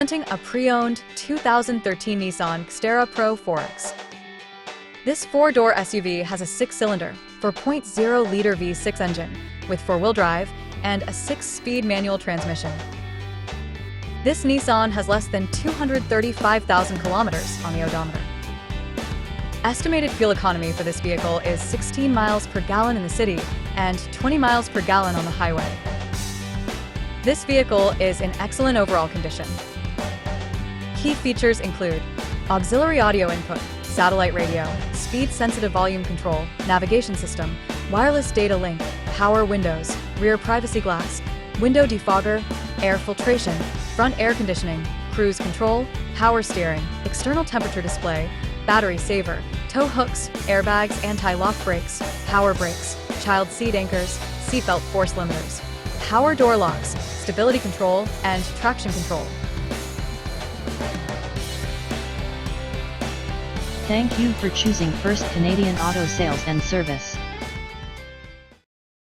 Presenting a pre-owned 2013 Nissan Xterra PRO-4X. This four-door SUV has a six-cylinder, 4.0-liter V6 engine with four-wheel drive and a six-speed manual transmission. This Nissan has less than 235,000 kilometers on the odometer. Estimated fuel economy for this vehicle is 16 miles per gallon in the city and 20 miles per gallon on the highway. This vehicle is in excellent overall condition. Key features include auxiliary audio input, satellite radio, speed-sensitive volume control, navigation system, wireless data link, power windows, rear privacy glass, window defogger, air filtration, front air conditioning, cruise control, power steering, external temperature display, battery saver, tow hooks, airbags, anti-lock brakes, power brakes, child seat anchors, seatbelt force limiters, power door locks, stability control, and traction control. Thank you for choosing First Canadian Auto Sales and Service.